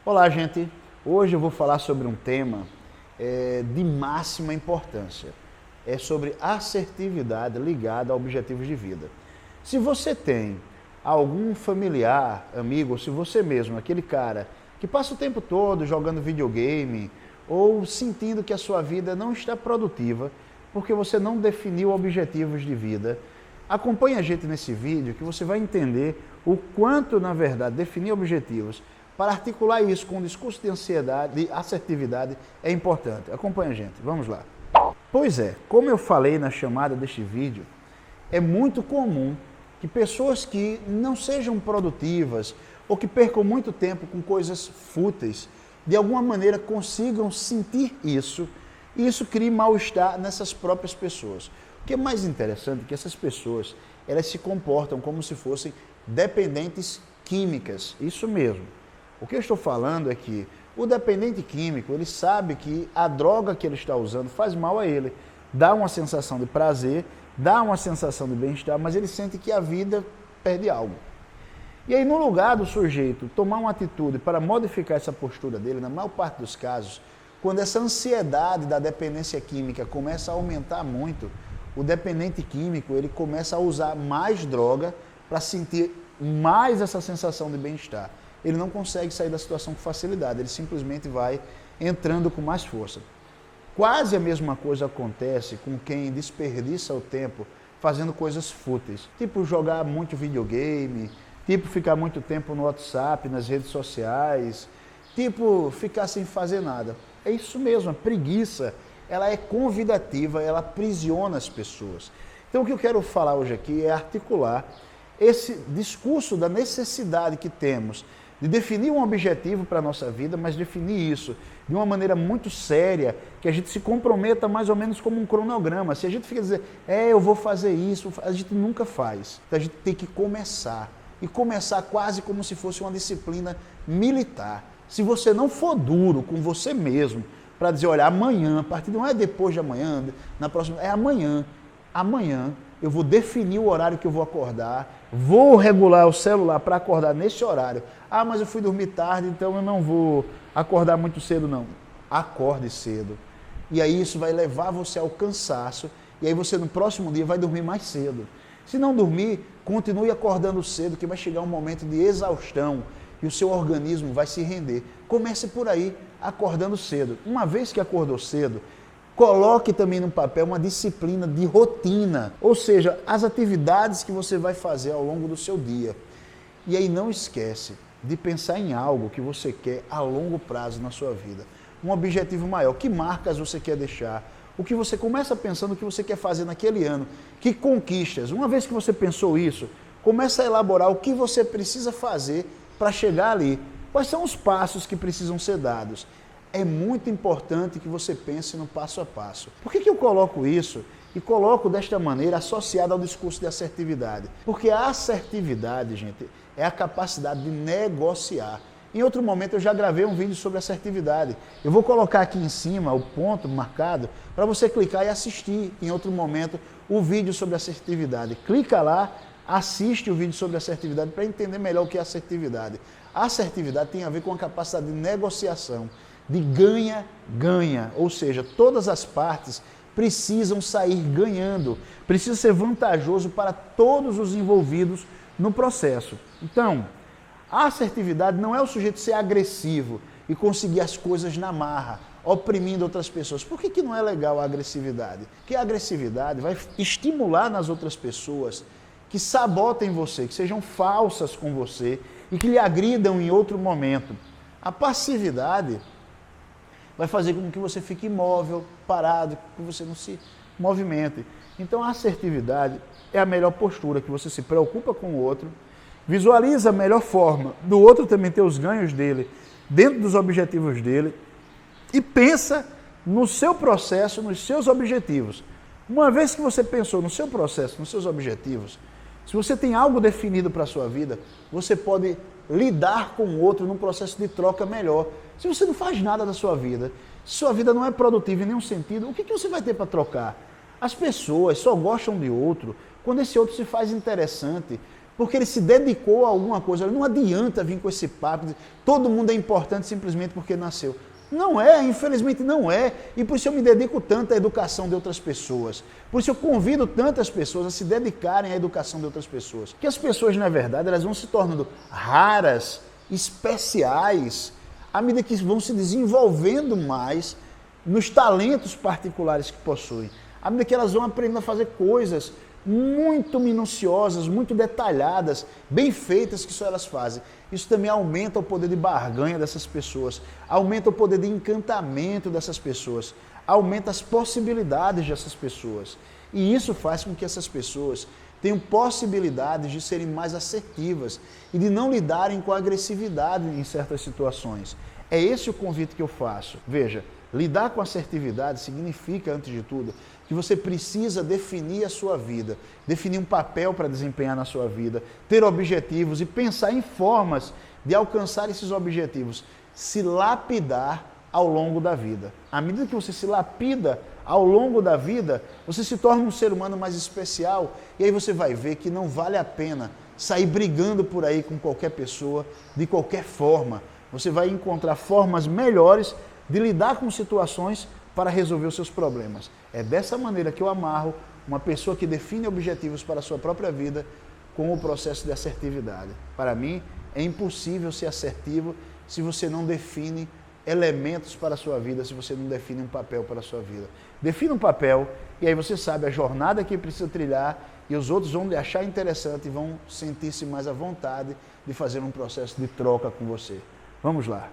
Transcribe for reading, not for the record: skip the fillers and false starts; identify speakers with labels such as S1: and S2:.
S1: Olá, gente! Hoje eu vou falar sobre um tema de máxima importância. É sobre assertividade ligada a objetivos de vida. Se você tem algum familiar, amigo, ou se você mesmo, aquele cara que passa o tempo todo jogando videogame ou sentindo que a sua vida não está produtiva porque você não definiu objetivos de vida, acompanhe a gente nesse vídeo que você vai entender o quanto, na verdade, definir objetivos para articular isso com um discurso de ansiedade, de assertividade, é importante. Acompanhe a gente, vamos lá. Pois é, como eu falei na chamada deste vídeo, é muito comum que pessoas que não sejam produtivas ou que percam muito tempo com coisas fúteis, de alguma maneira consigam sentir isso e isso cria mal-estar nessas próprias pessoas. O que é mais interessante é que essas pessoas, elas se comportam como se fossem dependentes químicas, isso mesmo. O que eu estou falando é que o dependente químico, ele sabe que a droga que ele está usando faz mal a ele, dá uma sensação de prazer, dá uma sensação de bem-estar, mas ele sente que a vida perde algo. E aí, no lugar do sujeito tomar uma atitude para modificar essa postura dele, na maior parte dos casos, quando essa ansiedade da dependência química começa a aumentar muito, o dependente químico ele começa a usar mais droga para sentir mais essa sensação de bem-estar. Ele não consegue sair da situação com facilidade, ele simplesmente vai entrando com mais força. Quase a mesma coisa acontece com quem desperdiça o tempo fazendo coisas fúteis, tipo jogar muito videogame, tipo ficar muito tempo no WhatsApp, nas redes sociais, tipo ficar sem fazer nada. É isso mesmo, a preguiça, ela é convidativa, ela aprisiona as pessoas. Então o que eu quero falar hoje aqui é articular esse discurso da necessidade que temos de definir um objetivo para a nossa vida, mas definir isso de uma maneira muito séria, que a gente se comprometa mais ou menos como um cronograma. Se a gente fica dizendo, eu vou fazer isso, a gente nunca faz. Então a gente tem que começar, e começar quase como se fosse uma disciplina militar. Se você não for duro com você mesmo, para dizer, olha, amanhã, a partir de não é depois de amanhã, na próxima, é amanhã. Amanhã eu vou definir o horário que eu vou acordar, vou regular o celular para acordar nesse horário. Ah, mas eu fui dormir tarde, então eu não vou acordar muito cedo, não. Acorde cedo. E aí isso vai levar você ao cansaço, e aí você no próximo dia vai dormir mais cedo. Se não dormir, continue acordando cedo, que vai chegar um momento de exaustão e o seu organismo vai se render. Comece por aí, acordando cedo. Uma vez que acordou cedo, coloque também no papel uma disciplina de rotina, ou seja, as atividades que você vai fazer ao longo do seu dia. E aí não esquece de pensar em algo que você quer a longo prazo na sua vida. Um objetivo maior, que marcas você quer deixar, o que você começa pensando o que você quer fazer naquele ano, que conquistas. Uma vez que você pensou isso, começa a elaborar o que você precisa fazer para chegar ali. Quais são os passos que precisam ser dados? É muito importante que você pense no passo a passo. Por que eu coloco isso? E coloco desta maneira associado ao discurso de assertividade. Porque a assertividade, gente, é a capacidade de negociar. Em outro momento eu já gravei um vídeo sobre assertividade. Eu vou colocar aqui em cima o ponto marcado para você clicar e assistir em outro momento o vídeo sobre assertividade. Clica lá, assiste o vídeo sobre assertividade para entender melhor o que é assertividade. A assertividade tem a ver com a capacidade de negociação, de ganha-ganha, ou seja, todas as partes precisam sair ganhando, precisa ser vantajoso para todos os envolvidos no processo. Então, a assertividade não é o sujeito ser agressivo e conseguir as coisas na marra, oprimindo outras pessoas. Por que não é legal a agressividade? Porque a agressividade vai estimular nas outras pessoas que sabotem você, que sejam falsas com você e que lhe agridam em outro momento. A passividade vai fazer com que você fique imóvel, parado, que você não se movimente. Então a assertividade é a melhor postura, que você se preocupa com o outro, visualiza a melhor forma do outro também ter os ganhos dele, dentro dos objetivos dele, e pensa no seu processo, nos seus objetivos. Uma vez que você pensou no seu processo, nos seus objetivos, se você tem algo definido para a sua vida, você pode lidar com o outro num processo de troca melhor. Se você não faz nada da sua vida, se sua vida não é produtiva em nenhum sentido, o que você vai ter para trocar? As pessoas só gostam de outro quando esse outro se faz interessante, Porque ele se dedicou a alguma coisa. Não adianta vir com esse papo de todo mundo é importante simplesmente porque nasceu. Não é, infelizmente não é. E por isso eu me dedico tanto à educação de outras pessoas. Por isso eu convido tantas pessoas a se dedicarem à educação de outras pessoas. Que as pessoas, na verdade, elas vão se tornando raras, especiais, à medida que vão se desenvolvendo mais nos talentos particulares que possuem. À medida que elas vão aprendendo a fazer coisas muito minuciosas, muito detalhadas, bem feitas que só elas fazem. Isso também aumenta o poder de barganha dessas pessoas, aumenta o poder de encantamento dessas pessoas, aumenta as possibilidades dessas pessoas. E isso faz com que essas pessoas tenham possibilidades de serem mais assertivas e de não lidarem com agressividade em certas situações. É esse o convite que eu faço. Veja, lidar com assertividade significa, antes de tudo, que você precisa definir a sua vida, definir um papel para desempenhar na sua vida, ter objetivos e pensar em formas de alcançar esses objetivos, se lapidar ao longo da vida. À medida que você se lapida ao longo da vida, você se torna um ser humano mais especial e aí você vai ver que não vale a pena sair brigando por aí com qualquer pessoa, de qualquer forma. Você vai encontrar formas melhores de lidar com situações para resolver os seus problemas. É dessa maneira que eu amarro uma pessoa que define objetivos para a sua própria vida com o processo de assertividade. Para mim, é impossível ser assertivo se você não define elementos para a sua vida, se você não define um papel para a sua vida. Defina um papel e aí você sabe a jornada que precisa trilhar e os outros vão lhe achar interessante e vão sentir-se mais à vontade de fazer um processo de troca com você. Vamos lá.